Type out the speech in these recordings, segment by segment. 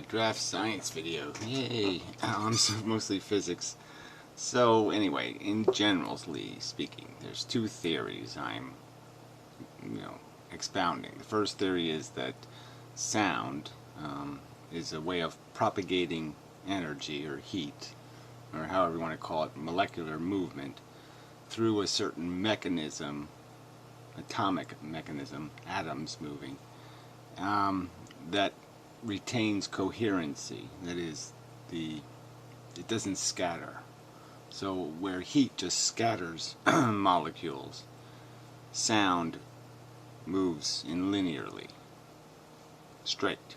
draft science video. Yay! Mostly physics. So anyway, in generally speaking, there's two theories I'm, expounding. The first theory is that sound is a way of propagating energy or heat, or however you want to call it, molecular movement, through a certain mechanism, atomic mechanism, atoms moving, that retains coherency. That is, it doesn't scatter. So where heat just scatters molecules, sound moves linearly, straight.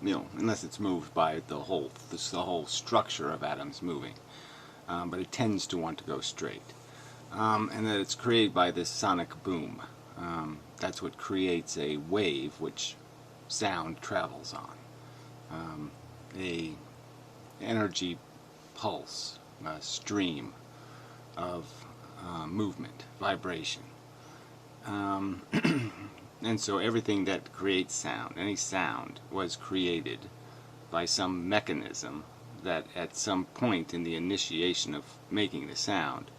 Unless it's moved by the whole structure of atoms moving, but it tends to want to go straight, and that it's created by this sonic boom. That's what creates a wave which sound travels on, a energy pulse, a stream of movement, vibration. And so everything that creates sound, any sound, was created by some mechanism that at some point in the initiation of making the sound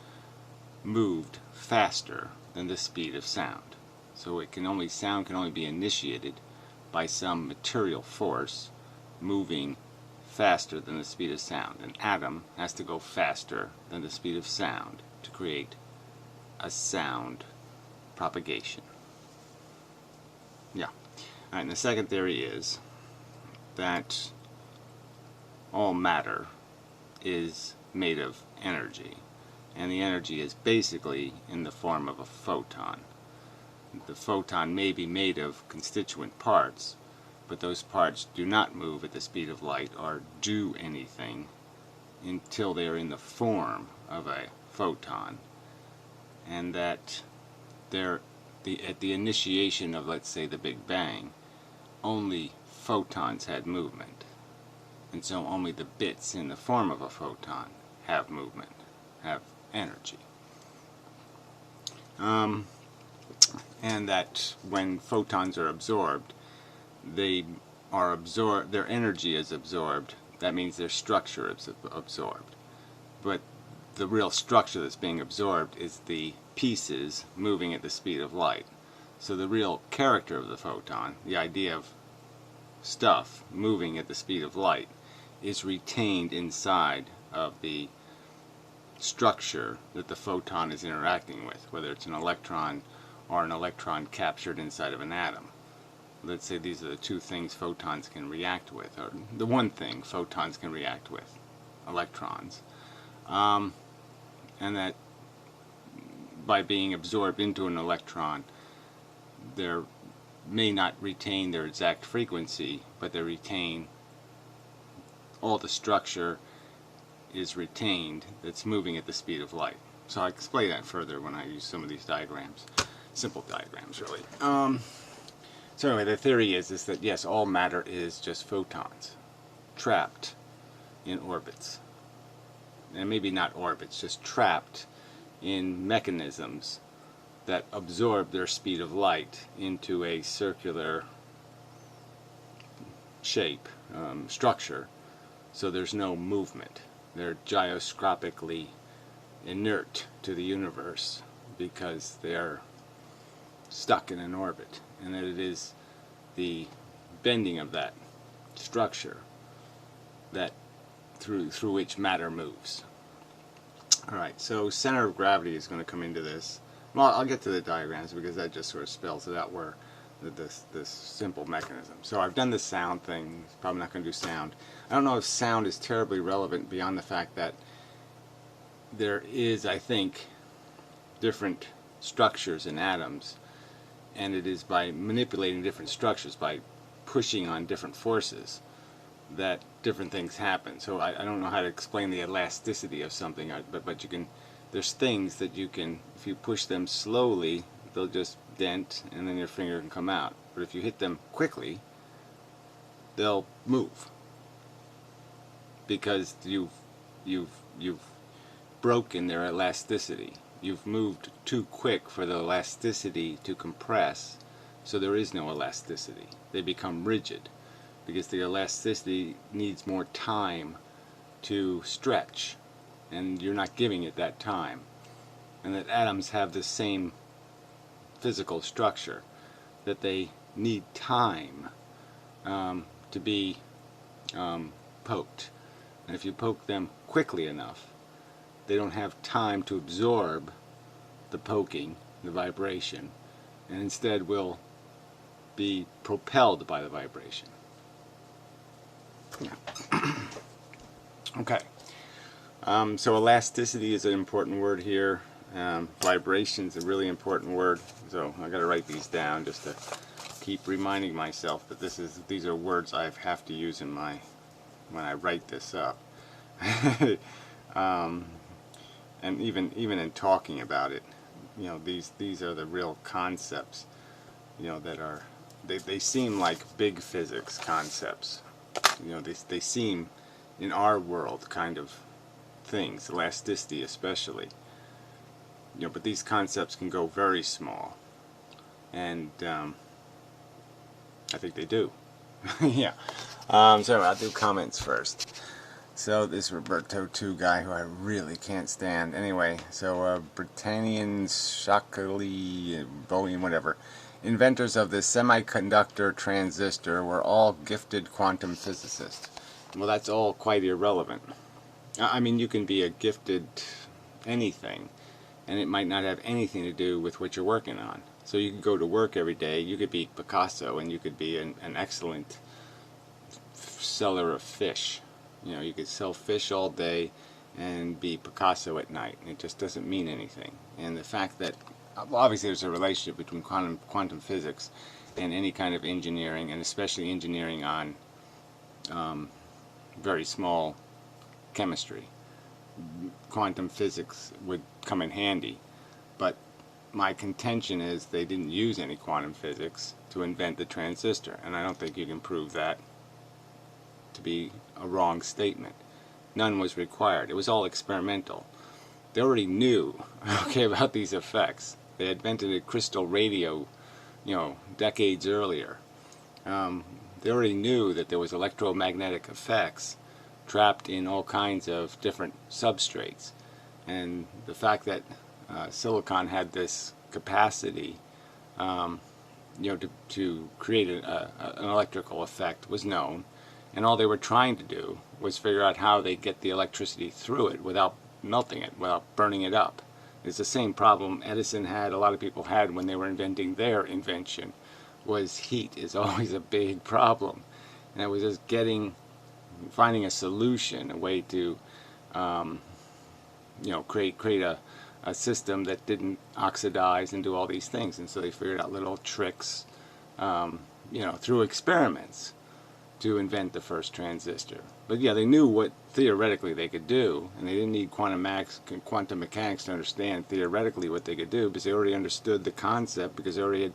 moved faster than the speed of sound. So sound can only be initiated by some material force moving faster than the speed of sound. An atom has to go faster than the speed of sound to create a sound propagation. Yeah. Alright, and the second theory is that all matter is made of energy, and the energy is basically in the form of a photon. The photon may be made of constituent parts, but those parts do not move at the speed of light or do anything until they are in the form of a photon, and that at the initiation of, let's say, the Big Bang, only photons had movement, and so only the bits in the form of a photon have movement, have energy. And that when photons are absorbed, their energy is absorbed. That means their structure is absorbed. But the real structure that's being absorbed is the pieces moving at the speed of light. So the real character of the photon, the idea of stuff moving at the speed of light, is retained inside of the structure that the photon is interacting with, whether it's an electron or an electron captured inside of an atom. Let's say these are the two things photons can react with, or the one thing photons can react with, electrons. And that by being absorbed into an electron, they may not retain their exact frequency, but they retain all the structure is retained that's moving at the speed of light. So I'll explain that further when I use some of these diagrams. Simple diagrams, really. So anyway, the theory is that yes, all matter is just photons trapped in orbits. And maybe not orbits, just trapped in mechanisms that absorb their speed of light into a circular shape, structure, so there's no movement. They're gyroscopically inert to the universe because they're stuck in an orbit, and that it is the bending of that structure that through which matter moves. Alright, so center of gravity is going to come into this. Well, I'll get to the diagrams because that just sort of spells it out where this simple mechanism. So I've done this sound thing. Probably not going to do sound. I don't know if sound is terribly relevant beyond the fact that there is, I think, different structures in atoms, and it is by manipulating different structures, by pushing on different forces, that different things happen. So I don't know how to explain the elasticity of something, but you can. There's things that you can, if you push them slowly, they'll just dent, and then your finger can come out. But if you hit them quickly, they'll move because you've broken their elasticity. You've moved too quick for the elasticity to compress, so there is no elasticity. They become rigid. because the elasticity needs more time to stretch, and you're not giving it that time. And that atoms have the same physical structure, that they need time to be poked. And if you poke them quickly enough, they don't have time to absorb the poking, the vibration, and instead will be propelled by the vibration. Yeah. Okay. So elasticity is an important word here. Vibration is a really important word. So I got to write these down just to keep reminding myself that these are words I have to use in when I write this up. And even in talking about it, you know, these are the real concepts, you know, that are they seem like big physics concepts. You know, they seem in our world kind of things, elasticity especially. You know, but these concepts can go very small, and I think they do. Yeah. So I'll do comments first. So this Roberto II guy, who I really can't stand. Anyway, so Britannian, Shockley, Boeing, whatever, inventors of the semiconductor transistor were all gifted quantum physicists. Well, that's all quite irrelevant. I mean, you can be a gifted anything, and it might not have anything to do with what you're working on. So you could go to work every day, you could be Picasso, and you could be an excellent seller of fish. You know, you could sell fish all day and be Picasso at night. It just doesn't mean anything. And the fact that, well, obviously there's a relationship between quantum physics and any kind of engineering, and especially engineering on very small chemistry. Quantum physics would come in handy, but my contention is they didn't use any quantum physics to invent the transistor, and I don't think you can prove that to be a wrong statement. None was required. It was all experimental. They already knew, okay, about these effects. They invented a crystal radio, you know, decades earlier. They already knew that there was electromagnetic effects trapped in all kinds of different substrates, and the fact that silicon had this capacity, you know, to create an electrical effect was known. And all they were trying to do was figure out how they get the electricity through it without melting it, without burning it up. It's the same problem Edison had, a lot of people had when they were inventing their invention, was heat is always a big problem. And it was just finding a solution, a way to, you know, create a system that didn't oxidize and do all these things. And so they figured out little tricks, you know, through experiments, to invent the first transistor. But yeah, they knew what theoretically they could do, and they didn't need quantum mechanics to understand theoretically what they could do, because they already understood the concept, because they had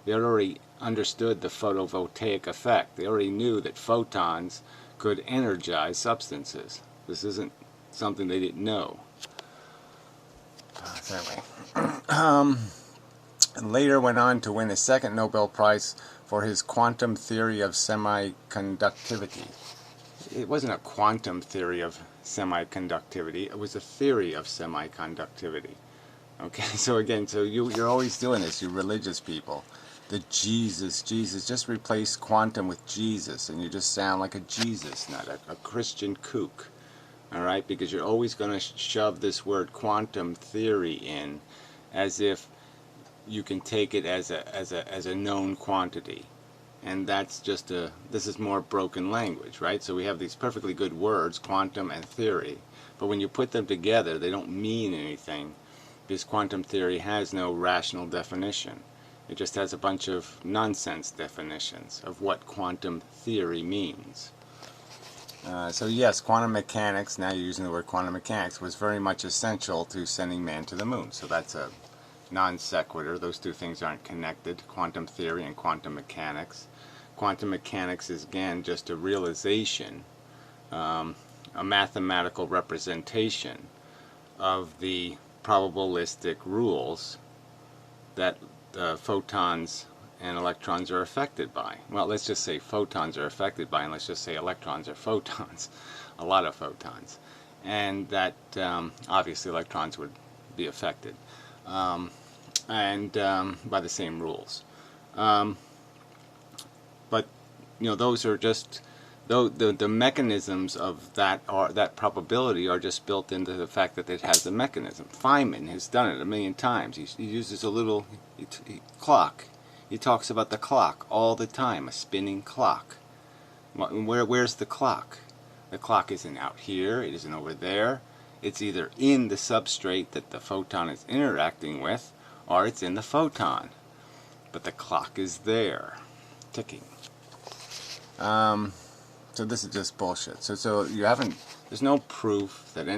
already understood the photovoltaic effect. They already knew that photons could energize substances. This isn't something they didn't know. And later went on to win a second Nobel Prize for his quantum theory of semiconductivity. It wasn't a quantum theory of semiconductivity, it was a theory of semiconductivity. Okay, so again, so you're always doing this, you religious people. The Jesus, just replace quantum with Jesus, and you just sound like a Jesus, not a Christian kook. Alright, because you're always going to shove this word quantum theory in as if you can take it as a known quantity, and that's just this is more broken language, right? So we have these perfectly good words, quantum and theory, but when you put them together, they don't mean anything, because quantum theory has no rational definition. It just has a bunch of nonsense definitions of what quantum theory means. So yes, quantum mechanics, now you're using the word quantum mechanics, was very much essential to sending man to the moon. So that's a non sequitur. Those two things aren't connected, quantum theory and quantum mechanics. Quantum mechanics is, again, just a realization, a mathematical representation of the probabilistic rules that photons and electrons are affected by. Well, let's just say photons are affected by, and let's just say electrons are photons, a lot of photons. And that obviously electrons would be affected, and by the same rules. But those are just the mechanisms of that probability are just built into the fact that it has a mechanism. Feynman has done it a million times. He uses a little clock. He talks about the clock all the time, a spinning clock. Where's the clock? The clock isn't out here, it isn't over there. It's either in the substrate that the photon is interacting with, or it's in the photon. But the clock is there, ticking. So this is just bullshit. So you haven't, there's no proof that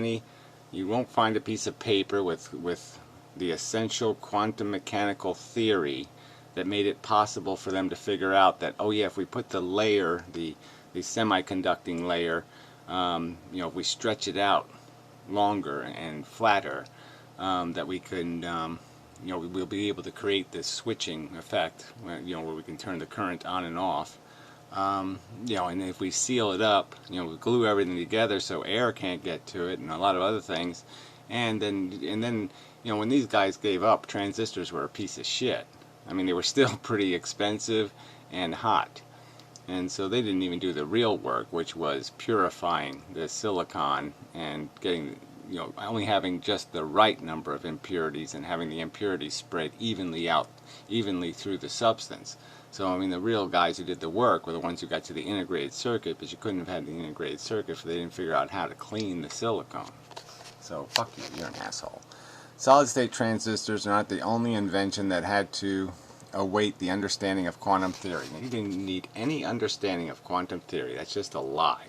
you won't find a piece of paper with the essential quantum mechanical theory that made it possible for them to figure out that, oh yeah, if we put the layer, the semiconducting layer, if we stretch it out longer and flatter, that we can, we'll be able to create this switching effect, where we can turn the current on and off. And if we seal it up, we glue everything together so air can't get to it, and a lot of other things. And then, when these guys gave up, transistors were a piece of shit. I mean, they were still pretty expensive and hot. And so they didn't even do the real work, which was purifying the silicon and getting, only having just the right number of impurities and having the impurities spread evenly through the substance. So, I mean, the real guys who did the work were the ones who got to the integrated circuit, but you couldn't have had the integrated circuit if they didn't figure out how to clean the silicon. So, fuck you, you're an asshole. Solid-state transistors are not the only invention that had to await the understanding of quantum theory. You didn't need any understanding of quantum theory. That's just a lie.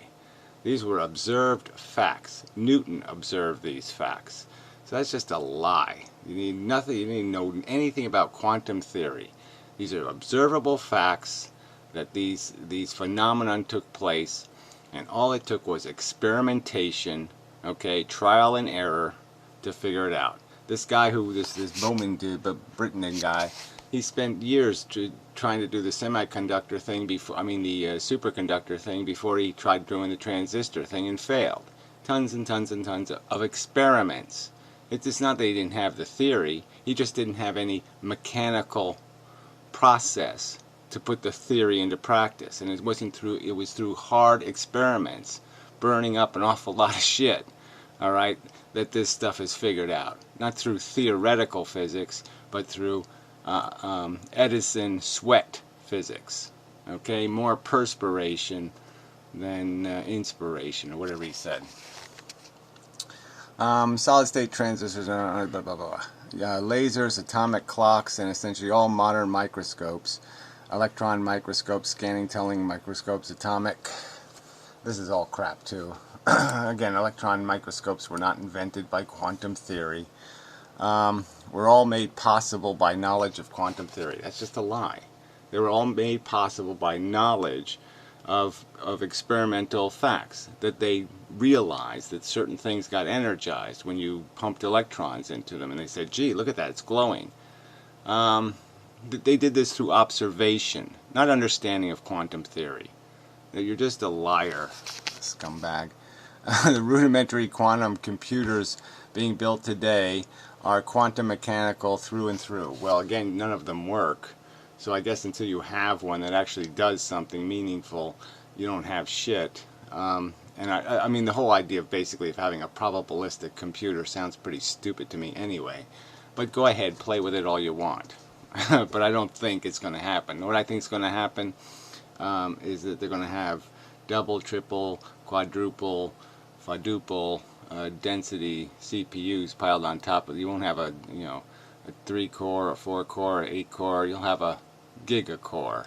These were observed facts. Newton observed these facts. So that's just a lie. You need nothing. You didn't know anything about quantum theory. These are observable facts that these phenomena took place, and all it took was experimentation, trial and error to figure it out. This guy this Bowman dude, but Brittenden guy, he spent years trying to do the semiconductor thing the superconductor thing before he tried doing the transistor thing and failed. Tons and tons and tons of experiments. It's not that he didn't have the theory, he just didn't have any mechanical process to put the theory into practice, and it was through hard experiments, burning up an awful lot of shit, alright, that this stuff is figured out. Not through theoretical physics, but through Edison sweat physics. More perspiration than inspiration, or whatever he said. Solid-state transistors are blah blah blah. Lasers, atomic clocks, and essentially all modern microscopes, electron microscopes, scanning, telling microscopes, atomic. This is all crap too. Again, electron microscopes were not invented by quantum theory. Were all made possible by knowledge of quantum theory. That's just a lie. They were all made possible by knowledge of experimental facts, that they realized that certain things got energized when you pumped electrons into them, and they said, gee, look at that, it's glowing. They did this through observation, not understanding of quantum theory. You're just a liar, scumbag. The rudimentary quantum computers being built today are quantum mechanical through and through. Well, again, none of them work. So I guess until you have one that actually does something meaningful, you don't have shit. And I mean, the whole idea of basically of having a probabilistic computer sounds pretty stupid to me anyway. But go ahead, play with it all you want. But I don't think it's going to happen. What I think is going to happen is that they're going to have double, triple, quadruple, quadruple density CPUs piled on top of it. You won't have a 3-core, a 4-core, or 8-core. You'll have a gigacore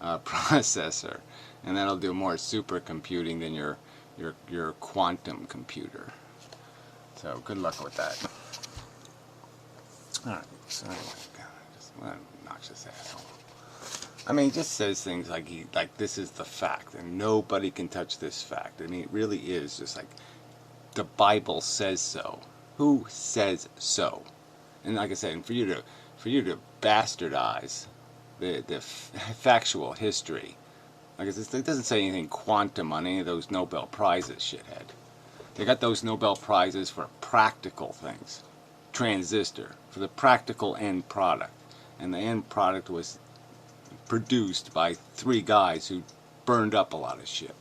processor, and that'll do more supercomputing than your quantum computer. So good luck with that. All right. So anyway, God, what an obnoxious asshole. I mean, he just says things like this is the fact, and nobody can touch this fact. I mean, it really is just like the Bible says so. Who says so? And like I said, and for you to bastardize the factual history. Like it doesn't say anything quantum on any of those Nobel Prizes, shithead. They got those Nobel Prizes for practical things. Transistor, for the practical end product. And the end product was produced by 3 guys who burned up a lot of shit.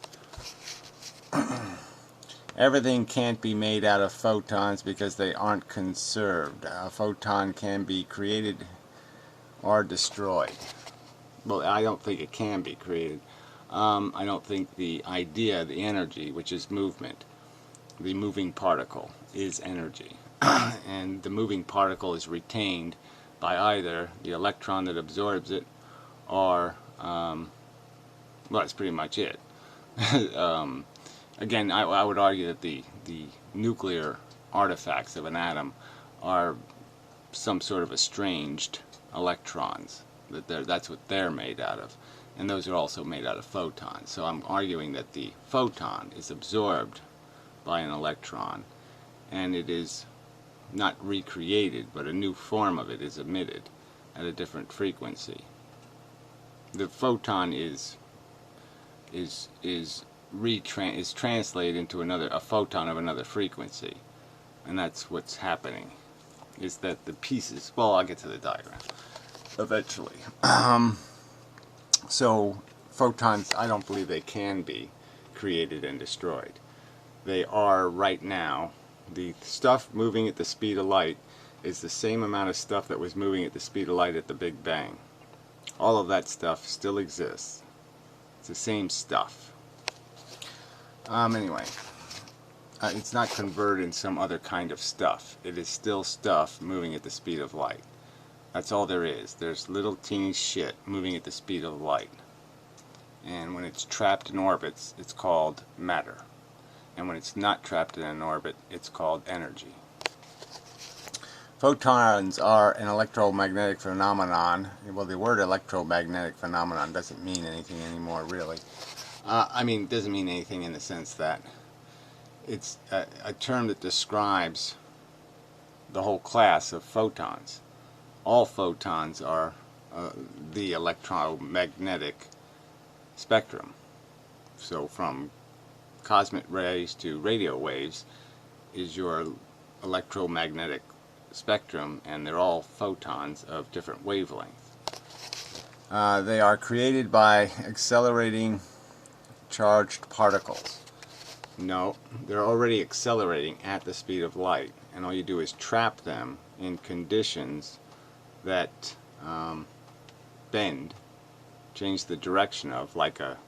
Everything can't be made out of photons because they aren't conserved. A photon can be created or destroyed. Well, I don't think it can be created. I don't think the idea, the energy, which is movement, the moving particle is energy. And the moving particle is retained by either the electron that absorbs it or, well, that's pretty much it. Again, I would argue that the nuclear artifacts of an atom are some sort of estranged electrons. That's what they're made out of. And those are also made out of photons. So I'm arguing that the photon is absorbed by an electron, and it is not recreated, but a new form of it is emitted at a different frequency. The photon is translated into a photon of another frequency, and that's what's happening. Is that the pieces? Well, I'll get to the diagram eventually. So photons, I don't believe they can be created and destroyed. They are right now. The stuff moving at the speed of light is the same amount of stuff that was moving at the speed of light at the Big Bang. All of that stuff still exists. It's the same stuff. Anyway, it's not converted in some other kind of stuff. It is still stuff moving at the speed of light. That's all there is. There's little teeny shit moving at the speed of light. And when it's trapped in orbits, it's called matter. And when it's not trapped in an orbit, it's called energy. Photons are an electromagnetic phenomenon. Well, the word electromagnetic phenomenon doesn't mean anything anymore, really. I mean, it doesn't mean anything in the sense that it's a term that describes the whole class of photons. All photons are the electromagnetic spectrum. So from cosmic rays to radio waves is your electromagnetic spectrum, and they're all photons of different wavelengths. They are created by accelerating charged particles. No, they're already accelerating at the speed of light, and all you do is trap them in conditions that bend, change the direction of, like a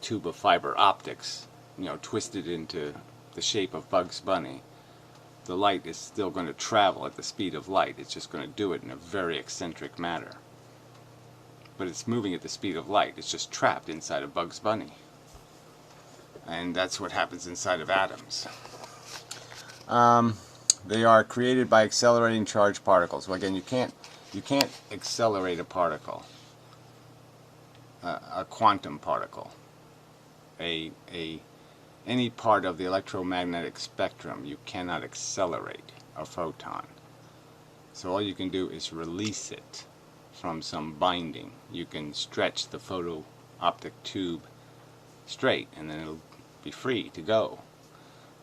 tube of fiber optics, twisted into the shape of Bugs Bunny. The light is still going to travel at the speed of light. It's just going to do it in a very eccentric manner. But it's moving at the speed of light. It's just trapped inside of Bugs Bunny. And that's what happens inside of atoms. They are created by accelerating charged particles. Well, again, you can't accelerate a particle, a quantum particle, any part of the electromagnetic spectrum. You cannot accelerate a photon. So all you can do is release it from some binding. You can stretch the photo optic tube straight, and then it'll be free to go.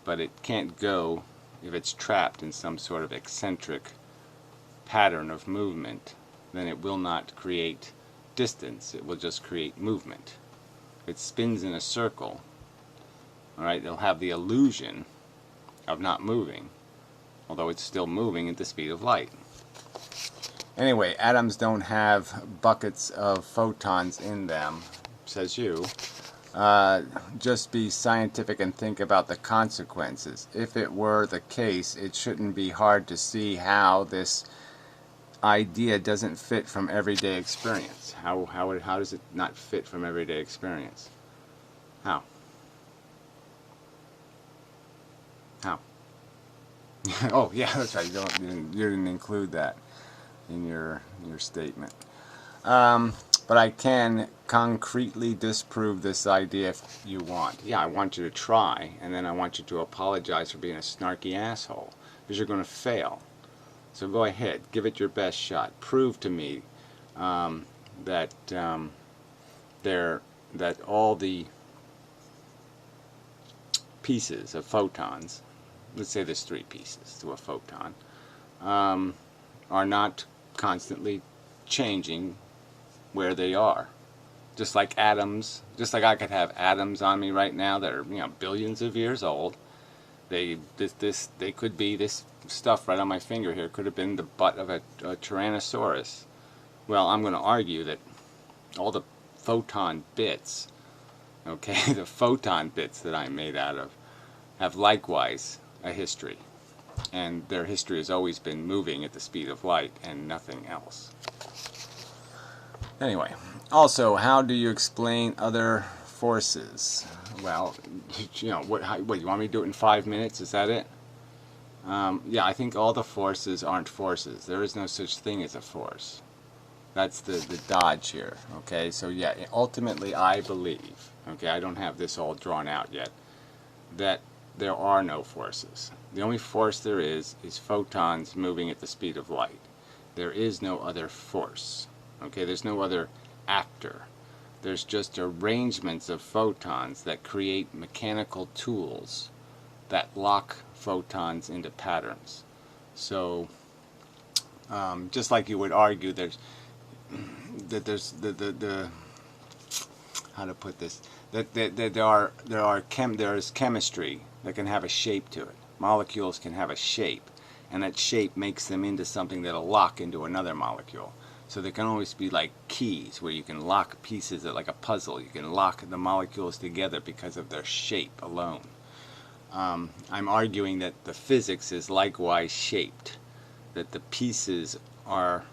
But it can't go if it's trapped in some sort of eccentric pattern of movement. Then it will not create distance. It will just create movement. If it spins in a circle, alright, it'll have the illusion of not moving, although it's still moving at the speed of light. Anyway, atoms don't have buckets of photons in them, says you. Just be scientific and think about the consequences. If it were the case, it shouldn't be hard to see how this idea doesn't fit from everyday experience. How does it not fit from everyday experience? How? How? Oh yeah, that's right. You didn't include that in your statement. But I can concretely disprove this idea if you want. Yeah, I want you to try, and then I want you to apologize for being a snarky asshole, because you're going to fail. So go ahead, give it your best shot. Prove to me that that all the pieces of photons, let's say there's 3 pieces to a photon, are not constantly changing where they are. Just like atoms, just like I could have atoms on me right now that are, billions of years old. They could be, this stuff right on my finger here could have been the butt of a Tyrannosaurus. Well, I'm going to argue that all the photon bits, okay, the photon bits that I'm made out of, have likewise a history. And their history has always been moving at the speed of light and nothing else. Anyway, also, how do you explain other forces? Well, what you want me to do it in 5 minutes? Is that it? Yeah, I think all the forces aren't forces. There is no such thing as a force. That's the dodge here. Okay, so yeah, ultimately I believe, okay, I don't have this all drawn out yet, that there are no forces. The only force there is photons moving at the speed of light. There is no other force. Okay, there's no other actor. There's just arrangements of photons that create mechanical tools that lock photons into patterns. So, just like you would argue, there's how to put this? There's chemistry that can have a shape to it. Molecules can have a shape, and that shape makes them into something that'll lock into another molecule. So there can always be like keys where you can lock pieces that, like a puzzle. You can lock the molecules together because of their shape alone. I'm arguing that the physics is likewise shaped, that the pieces are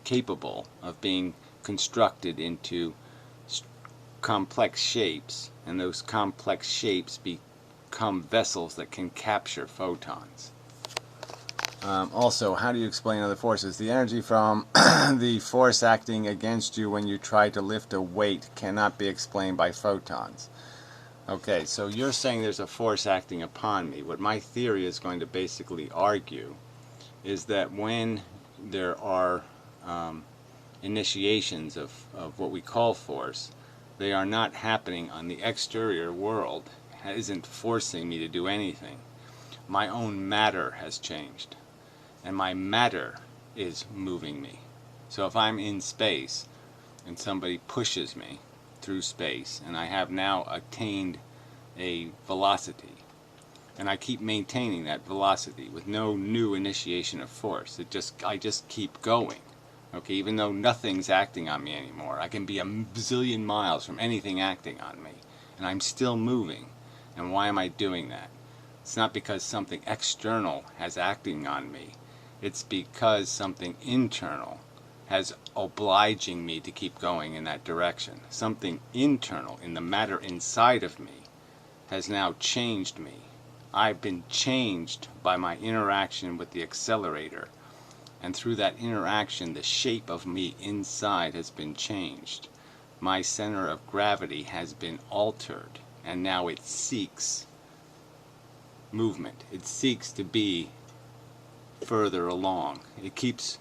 capable of being constructed into complex shapes, and those complex shapes become vessels that can capture photons. Also, how do you explain other forces? The energy from the force acting against you when you try to lift a weight cannot be explained by photons. Okay, so you're saying there's a force acting upon me. What my theory is going to basically argue is that when there are initiations of what we call force, they are not happening on the exterior world. It isn't forcing me to do anything. My own matter has changed, and my matter is moving me. So if I'm in space and somebody pushes me through space, and I have now attained a velocity, and I keep maintaining that velocity with no new initiation of force, I just keep going. Okay, even though nothing's acting on me anymore, I can be a bazillion miles from anything acting on me, and I'm still moving. And why am I doing that? It's not because something external has acting on me. It's because something internal has obliging me to keep going in that direction. Something internal in the matter inside of me has now changed me. I've been changed by my interaction with the accelerator. And through that interaction, the shape of me inside has been changed. My center of gravity has been altered, and now it seeks movement. It seeks to be further along. It keeps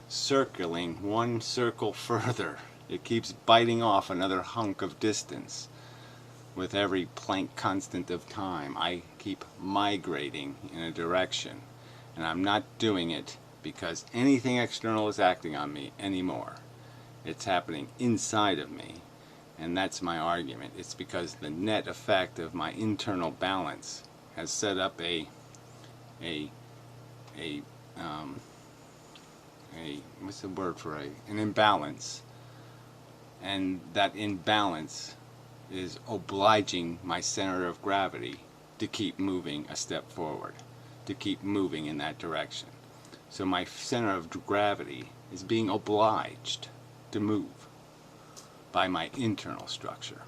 circling one circle further. It keeps biting off another hunk of distance. With every Planck constant of time, I keep migrating in a direction, and I'm not doing it because anything external is acting on me anymore. It's happening inside of me, and that's my argument. It's because the net effect of my internal balance has set up what's the word for an imbalance, and that imbalance is obliging my center of gravity to keep moving a step forward, to keep moving in that direction. So my center of gravity is being obliged to move by my internal structure.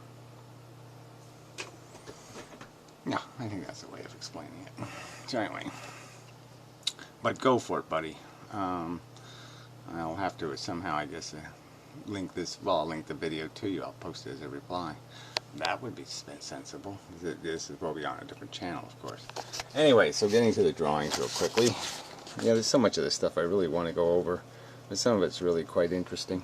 Yeah, I think that's a way of explaining it. So anyway, but go for it, buddy. I'll have to somehow, I guess, link this. Well, I'll link the video to you. I'll post it as a reply. That would be sensible. This is what we are on a different channel, of course. Anyway, so getting to the drawings real quickly. Yeah, there's so much of this stuff I really want to go over, but some of it's really quite interesting.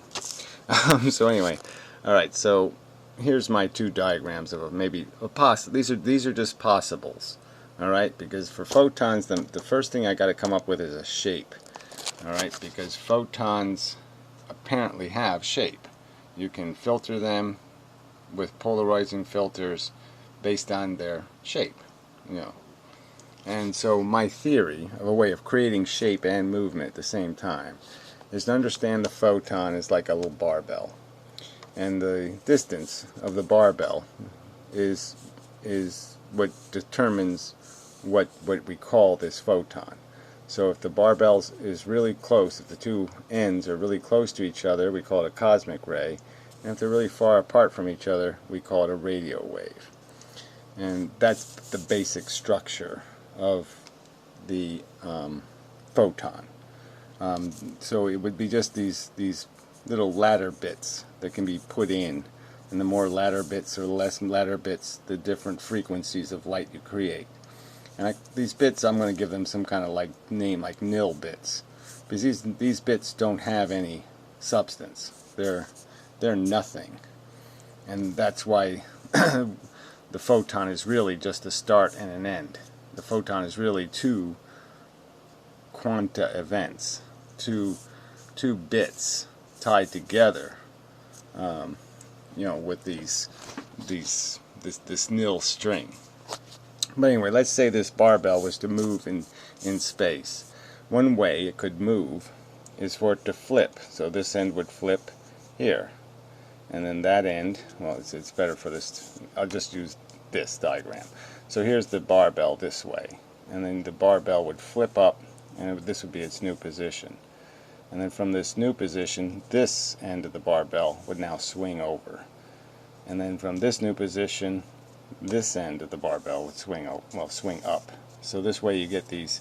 So anyway, all right. So here's my two diagrams of maybe a these are just possibles. All right, because for photons, the first thing I got to come up with is a shape. All right, because photons apparently have shape. You can filter them with polarizing filters based on their shape, you know. And so my theory of a way of creating shape and movement at the same time is to understand the photon as like a little barbell, and the distance of the barbell is what determines what we call this photon. So if the barbell is really close, if the two ends are really close to each other, we call it a cosmic ray, and if they're really far apart from each other, we call it a radio wave. And that's the basic structure of the photon. So it would be just these little ladder bits that can be put in, and the more ladder bits or the less ladder bits, the different frequencies of light you create. And these bits, I'm going to give them some kind of like name, like nil bits, because these bits don't have any substance. They're nothing, and that's why the photon is really just a start and an end. The photon is really two quanta events, two bits tied together, you know, with this nil string. But anyway, let's say this barbell was to move in space. One way it could move is for it to flip. So this end would flip here, and then that end, well, it's better for this. I'll just use this diagram. So here's the barbell this way, and then the barbell would flip up, and this would be its new position. And then from this new position, this end of the barbell would now swing over. And then from this new position, this end of the barbell would swing up. So this way you get these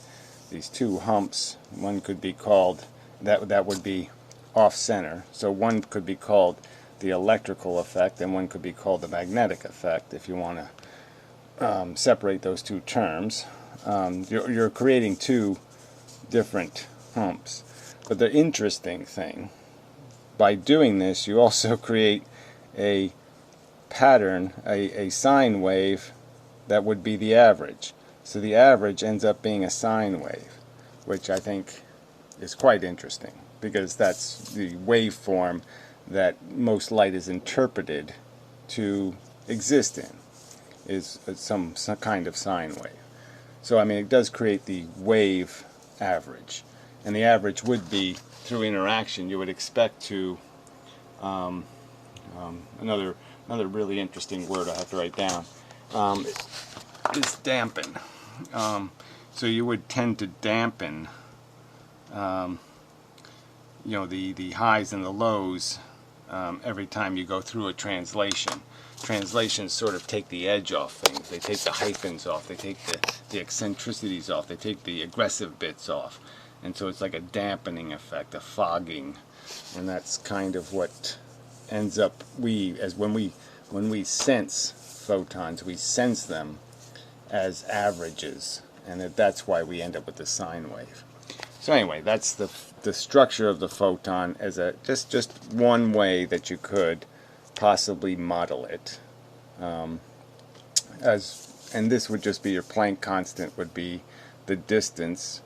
two humps. One could be called, that would be off center. So one could be called the electrical effect, and one could be called the magnetic effect, if you want to separate those two terms. You're creating two different humps. But the interesting thing, by doing this, you also create a pattern, a sine wave that would be the average. So the average ends up being a sine wave, which I think is quite interesting, because that's the waveform that most light is interpreted to exist in, is some kind of sine wave. So I mean, it does create the wave average, and the average would be through interaction. You would expect to another really interesting word I have to write down is dampen. So you would tend to dampen, you know, the highs and the lows every time you go through a translation. Translations sort of take the edge off things. They take the hyphens off. They take the eccentricities off. They take the aggressive bits off. And so it's like a dampening effect, a fogging. And that's kind of what ends up, when we sense photons, we sense them as averages. And that's why we end up with the sine wave. So anyway, that's the structure of the photon as a just one way that you could possibly model it. And this would just be your Planck constant, would be the distance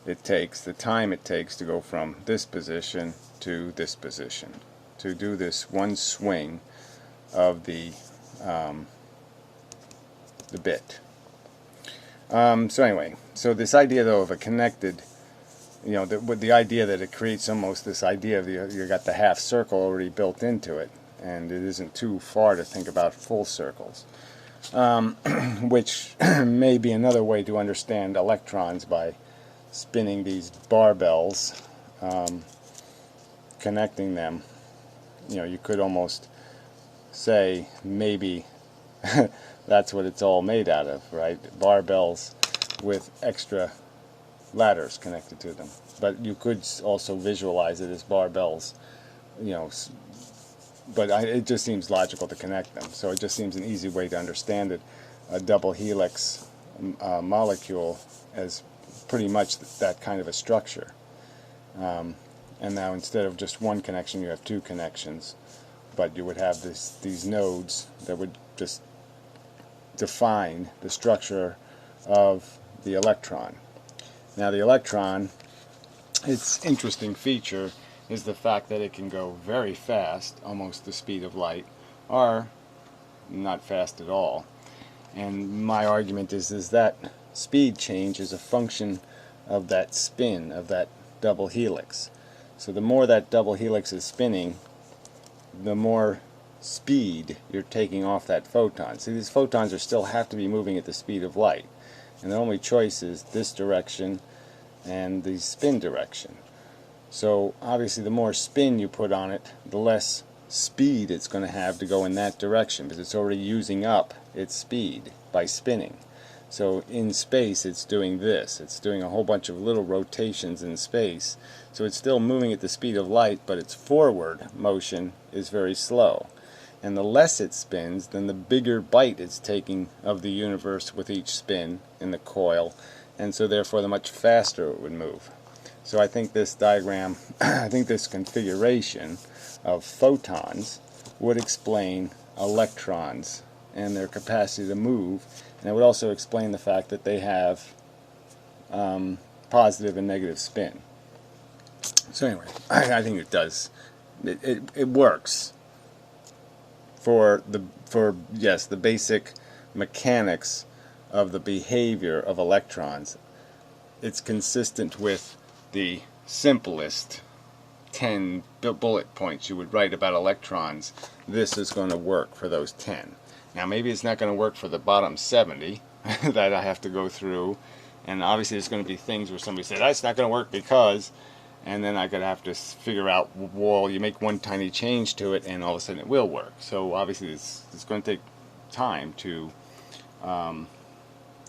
it takes, the time it takes to go from this position to this position, to do this one swing of the bit. So anyway, so this idea though of a connected, you know, the idea that it creates almost this idea of you got the half circle already built into it, and it isn't too far to think about full circles, which may be another way to understand electrons, by spinning these barbells, connecting them. You know, you could almost say maybe that's what it's all made out of, right? Barbells with extra ladders connected to them. But you could also visualize it as barbells, you know, but it just seems logical to connect them. So it just seems an easy way to understand it. A double helix molecule as pretty much that kind of a structure. and now instead of just one connection you have two connections, but you would have these nodes that would just define the structure of the electron. Now the electron, its interesting feature is the fact that it can go very fast, almost the speed of light, or not fast at all. And my argument is that speed change is a function of that spin, of that double helix. So the more that double helix is spinning, the more speed you're taking off that photon. See, these photons still have to be moving at the speed of light, and the only choice is this direction and the spin direction. So obviously the more spin you put on it, the less speed it's going to have to go in that direction, because it's already using up its speed by spinning. So in space it's doing this. It's doing a whole bunch of little rotations in space. So it's still moving at the speed of light, but its forward motion is very slow. And the less it spins, then the bigger bite it's taking of the universe with each spin in the coil, and so therefore the much faster it would move. So I think this diagram, I think this configuration of photons would explain electrons and their capacity to move, and it would also explain the fact that they have positive and negative spin. So anyway, I think it does. It works for the basic mechanics of the behavior of electrons. It's consistent with the simplest 10 bullet points you would write about electrons. This is going to work for those 10. Now maybe it's not going to work for the bottom 70 that I have to go through, and obviously there's going to be things where somebody says that's not going to work because, and then I could have to figure out, well, you make one tiny change to it and all of a sudden it will work. So obviously it's going to take time to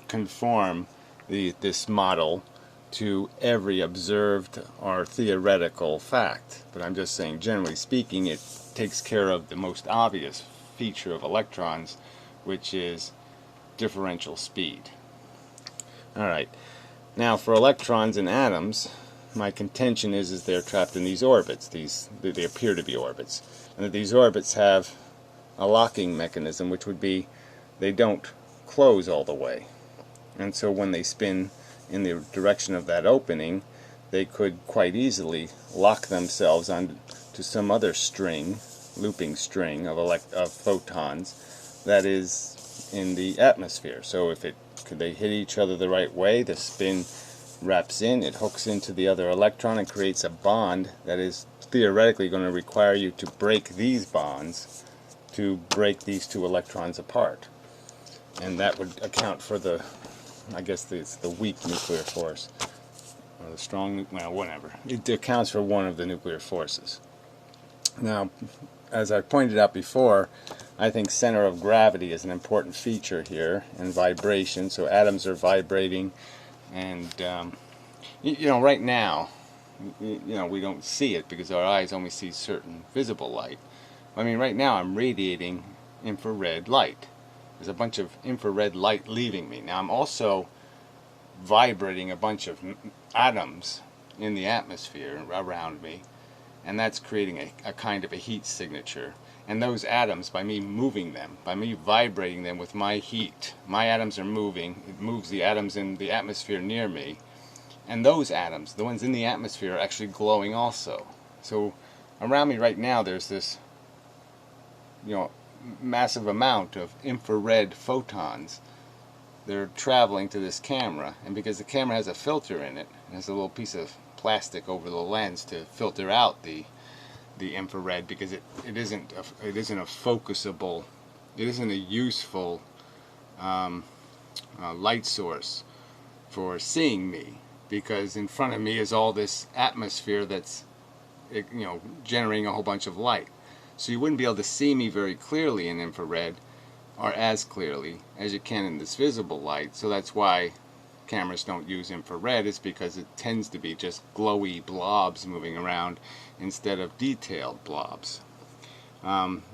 conform this model to every observed or theoretical fact. But I'm just saying, generally speaking, it takes care of the most obvious feature of electrons, which is differential speed. Alright, now for electrons and atoms, my contention is they're trapped in these orbits. They appear to be orbits. And that these orbits have a locking mechanism, which would be they don't close all the way. And so when they spin in the direction of that opening, they could quite easily lock themselves onto some other string, looping string of photons that is in the atmosphere. So if they hit each other the right way, the spin wraps in, it hooks into the other electron and creates a bond that is theoretically going to require you to break these bonds to break these two electrons apart. And that would account for the, I guess it's the weak nuclear force, or the strong, well, whatever. It accounts for one of the nuclear forces. Now, as I pointed out before, I think center of gravity is an important feature here, and vibration. So atoms are vibrating, and you know, right now, you know, we don't see it because our eyes only see certain visible light. I mean, right now I'm radiating infrared light. There's a bunch of infrared light leaving me. Now I'm also vibrating a bunch of atoms in the atmosphere around me, and that's creating a kind of a heat signature. And those atoms, by me moving them, by me vibrating them with my heat, my atoms are moving. It moves the atoms in the atmosphere near me, and those atoms, the ones in the atmosphere, are actually glowing also. So around me right now there's this, you know, massive amount of infrared photons. They're traveling to this camera, and because the camera has a filter in it, it has a little piece of plastic over the lens to filter out the infrared, because it isn't a focusable, it isn't a useful light source for seeing me, because in front of me is all this atmosphere that's, you know, generating a whole bunch of light. So you wouldn't be able to see me very clearly in infrared, or as clearly as you can in this visible light. So that's why cameras don't use infrared, is because it tends to be just glowy blobs moving around instead of detailed blobs.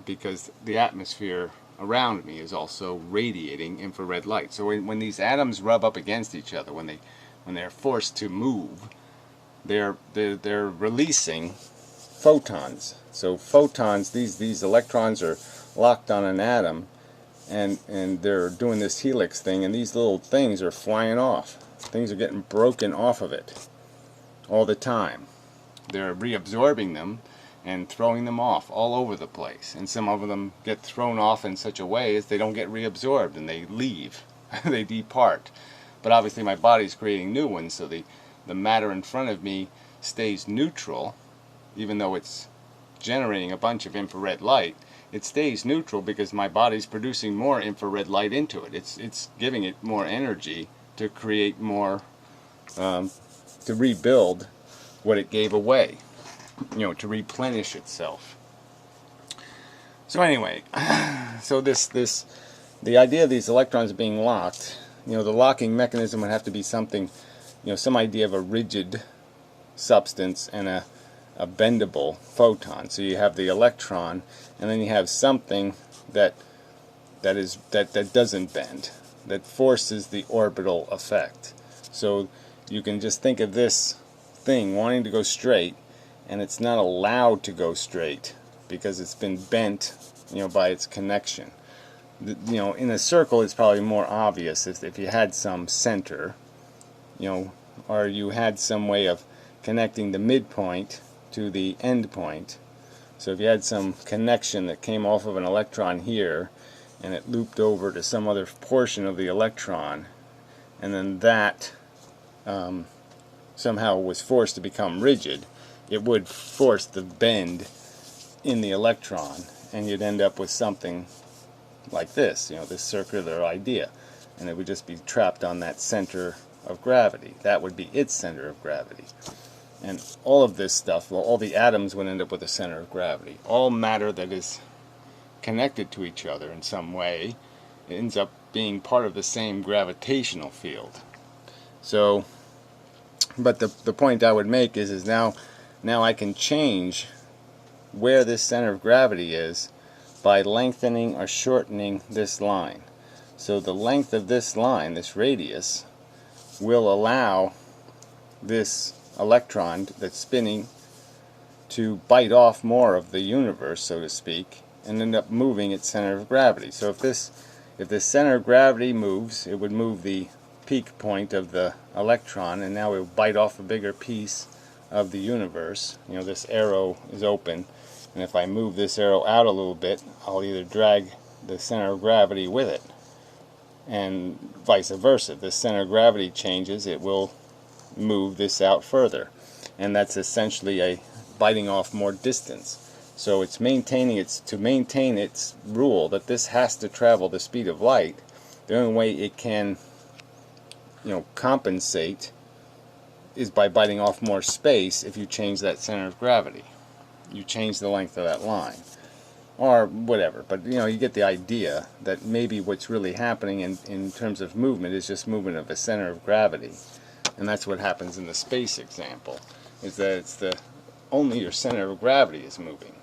Because the atmosphere around me is also radiating infrared light. So when these atoms rub up against each other, when they're forced to move, they're releasing photons. So photons, these electrons are locked on an atom, and they're doing this helix thing, and these little things are flying off. Things are getting broken off of it all the time. They're reabsorbing them and throwing them off all over the place, and some of them get thrown off in such a way as they don't get reabsorbed and they leave. They depart. But obviously my body's creating new ones, so the matter in front of me stays neutral, even though it's generating a bunch of infrared light. It stays neutral because my body's producing more infrared light into it. It's giving it more energy to create more, to rebuild what it gave away, to replenish itself. So anyway, so the idea of these electrons being locked, the locking mechanism would have to be something, some idea of a rigid substance and a bendable photon. So you have the electron, and then you have something that doesn't bend, that forces the orbital effect. So you can just think of this thing wanting to go straight, and it's not allowed to go straight because it's been bent, by its connection. In a circle it's probably more obvious if you had some center, or you had some way of connecting the midpoint to the end point. So if you had some connection that came off of an electron here and it looped over to some other portion of the electron, and then that somehow was forced to become rigid, it would force the bend in the electron, and you'd end up with something like this, this circular idea, and it would just be trapped on that center of gravity. That would be its center of gravity. And all of this stuff, well, all the atoms would end up with a center of gravity. All matter that is connected to each other in some way, it ends up being part of the same gravitational field. So, but the point I would make is now I can change where this center of gravity is by lengthening or shortening this line. So the length of this line, this radius, will allow this electron that's spinning to bite off more of the universe, so to speak, and end up moving its center of gravity. So if this center of gravity moves, it would move the peak point of the electron, and now it will bite off a bigger piece of the universe. This arrow is open, and if I move this arrow out a little bit, I'll either drag the center of gravity with it, and vice versa. If the center of gravity changes, it will move this out further, and that's essentially a biting off more distance. So it's to maintain its rule that this has to travel the speed of light. The only way it can compensate is by biting off more space. If you change that center of gravity, you change the length of that line, or whatever. But you get the idea that maybe what's really happening in terms of movement is just movement of a center of gravity. And that's what happens in the space example, is that it's only your center of gravity is moving.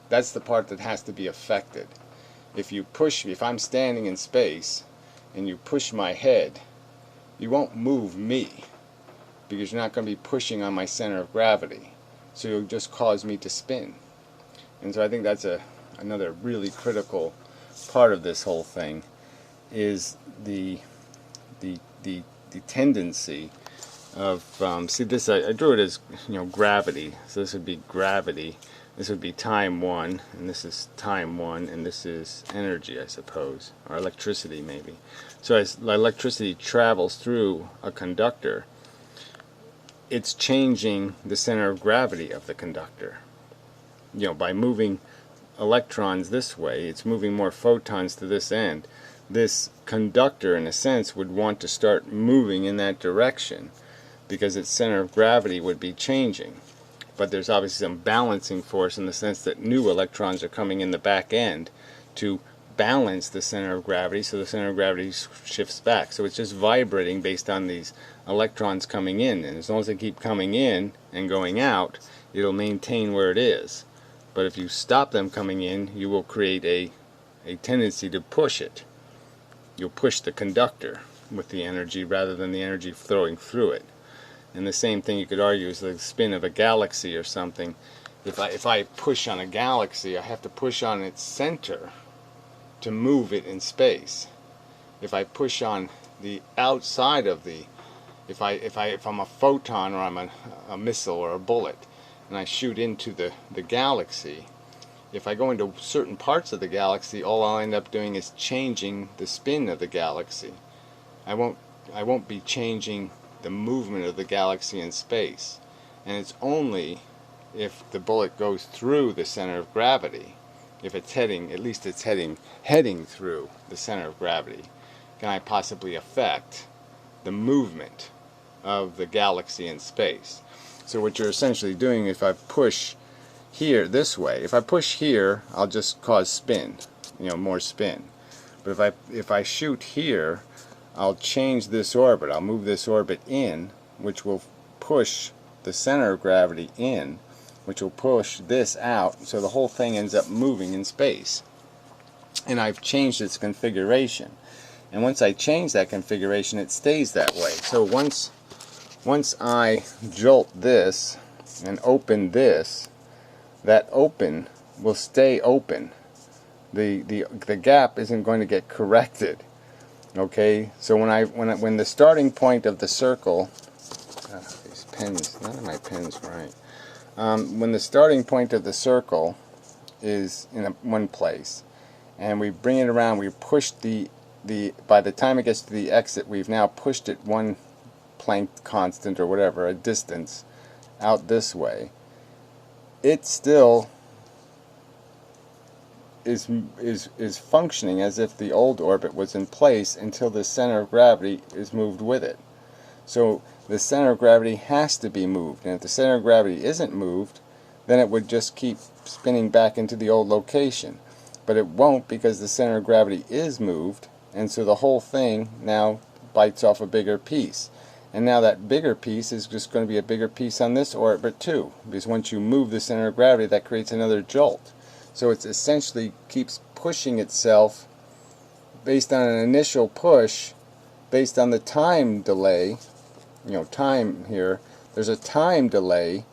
That's the part that has to be affected. If I'm standing in space and you push my head, you won't move me, because you're not going to be pushing on my center of gravity. So you'll just cause me to spin. And so I think that's another really critical part of this whole thing, is the tendency of see this, I drew it as gravity. So this would be gravity, this would be time 1, and this is time 1, and this is energy, I suppose, or electricity maybe. So as electricity travels through a conductor, it's changing the center of gravity of the conductor. By moving electrons this way, it's moving more photons to this end. This conductor, in a sense, would want to start moving in that direction because its center of gravity would be changing. But there's obviously some balancing force in the sense that new electrons are coming in the back end to balance the center of gravity, so the center of gravity shifts back. So it's just vibrating based on these electrons coming in, and as long as they keep coming in and going out, it'll maintain where it is. But if you stop them coming in, you will create a tendency to push it. You'll push the conductor with the energy rather than the energy flowing through it. And the same thing you could argue is the spin of a galaxy or something. If I push on a galaxy, I have to push on its center to move it in space. If I push on the outside of the, if I'm a photon or I'm a missile or a bullet, and I shoot into the galaxy, if I go into certain parts of the galaxy, all I'll end up doing is changing the spin of the galaxy. I won't be changing the movement of the galaxy in space. And it's only if the bullet goes through the center of gravity, if it's heading, at least it's heading through the center of gravity, can I possibly affect the movement of the galaxy in space. So what you're essentially doing, if I push here this way, if I push here, I'll just cause spin, more spin. But if I shoot here, I'll change this orbit. I'll move this orbit in, which will push the center of gravity in, which will push this out, so the whole thing ends up moving in space. And I've changed its configuration. And once I change that configuration, it stays that way. So once I jolt this and open this, that open will stay open. The gap isn't going to get corrected. Okay, so when the starting point of the circle, these pens, none of my pens right. When the starting point of the circle is in one place, and we bring it around, we push by the time it gets to the exit, we've now pushed it one Planck constant or whatever, a distance out this way. It still is functioning as if the old orbit was in place until the center of gravity is moved with it. So the center of gravity has to be moved, and if the center of gravity isn't moved, then it would just keep spinning back into the old location. But it won't, because the center of gravity is moved, and so the whole thing now bites off a bigger piece. And now that bigger piece is just going to be a bigger piece on this orbit too, because once you move the center of gravity, that creates another jolt. So it essentially keeps pushing itself based on an initial push, based on the time delay. Time here, there's a time delay.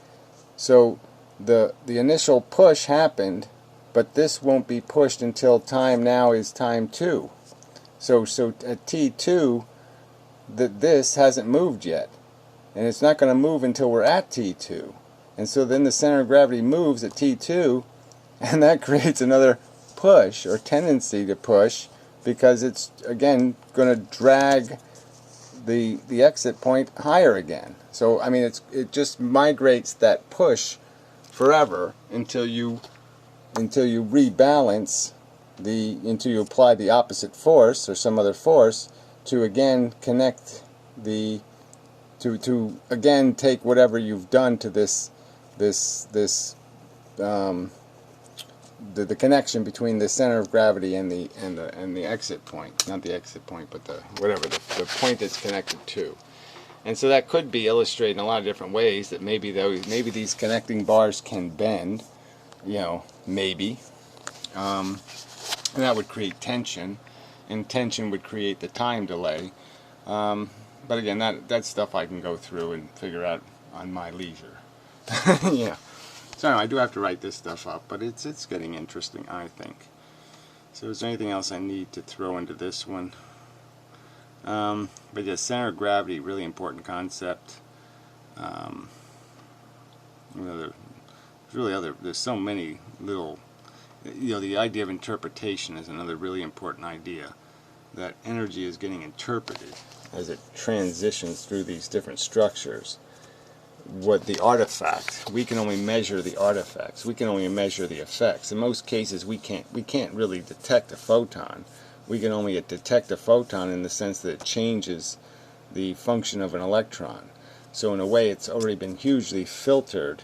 So the initial push happened, but this won't be pushed until time now is time 2. So at T2, this hasn't moved yet, and it's not going to move until we're at T2. And so then the center of gravity moves at T2, and that creates another push, or tendency to push, because it's again going to drag the exit point higher again. So I mean, it just migrates that push forever until you rebalance until you apply the opposite force or some other force to again connect to again take whatever you've done to the connection between the center of gravity and the exit point, not the exit point, but the point it's connected to. And so that could be illustrated in a lot of different ways, that maybe these connecting bars can bend, maybe, and that would create tension, and tension would create the time delay. But again, that's stuff I can go through and figure out on my leisure. Yeah. So anyway, I do have to write this stuff up, but it's getting interesting, I think. So is there anything else I need to throw into this one? But yeah, center of gravity, really important concept. There's so many little, the idea of interpretation is another really important idea. That energy is getting interpreted as it transitions through these different structures. What the artifact, we can only measure the artifacts. We can only measure the effects. In most cases, we can't really detect a photon. We can only detect a photon in the sense that it changes the function of an electron. So in a way, it's already been hugely filtered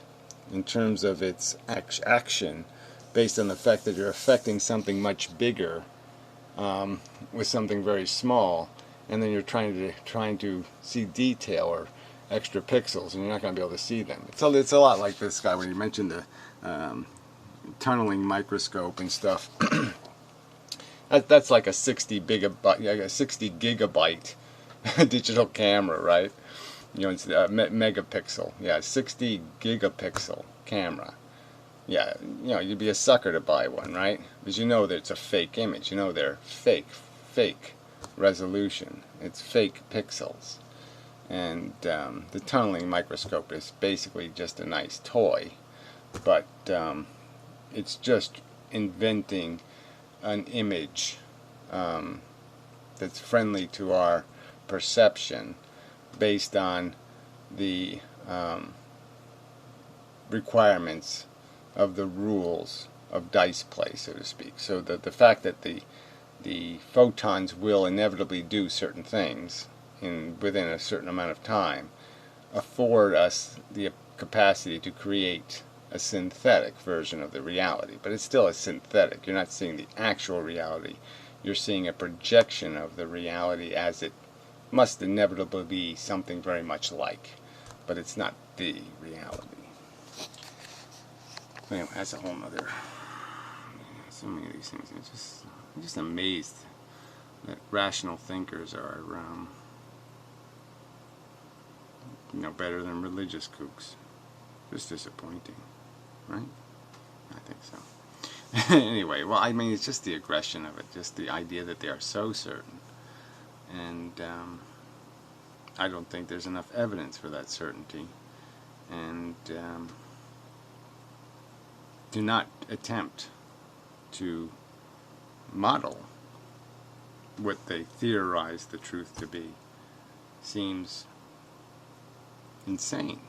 in terms of its action, based on the fact that you're affecting something much bigger with something very small, and then you're trying to see detail or extra pixels, and you're not going to be able to see them. It's a lot like this guy when you mentioned the tunneling microscope and stuff. That's like a 60 gigabyte digital camera, right? You know, it's a megapixel. Yeah, 60 gigapixel camera. Yeah, you know, you'd be a sucker to buy one, right? Because you know that it's a fake image. You know they're fake resolution. It's fake pixels. And the tunneling microscope is basically just a nice toy, but it's just inventing an image that's friendly to our perception based on the requirements of the rules of dice play, so to speak. So the fact that the photons will inevitably do certain things within a certain amount of time afford us the capacity to create a synthetic version of the reality. But it's still a synthetic. You're not seeing the actual reality. You're seeing a projection of the reality as it must inevitably be something very much like. But it's not the reality. Anyway, that's a whole other. So many of these things. I'm just amazed that rational thinkers are, you know, better than religious kooks. Just disappointing, right? I think so. Anyway, well, I mean, it's just the aggression of it, just the idea that they are so certain, and I don't think there's enough evidence for that certainty, and do not attempt to model what they theorize the truth to be. Seems insane.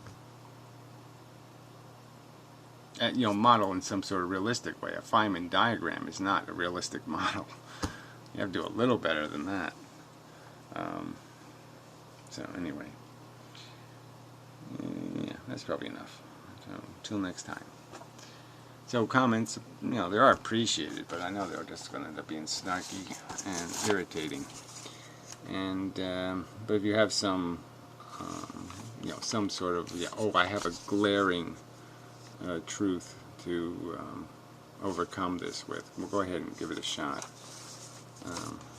You know, model in some sort of realistic way. A Feynman diagram is not a realistic model. You have to do a little better than that. So anyway, yeah, that's probably enough. So till next time. So comments, you know, they are appreciated, but I know they're just going to end up being snarky and irritating. And but if you have some, you know, some sort of, yeah, oh, I have a glaring truth to overcome this with, well, go ahead and give it a shot.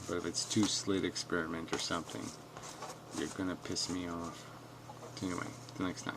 But if it's too slit experiment or something, you're going to piss me off. So anyway, till next time.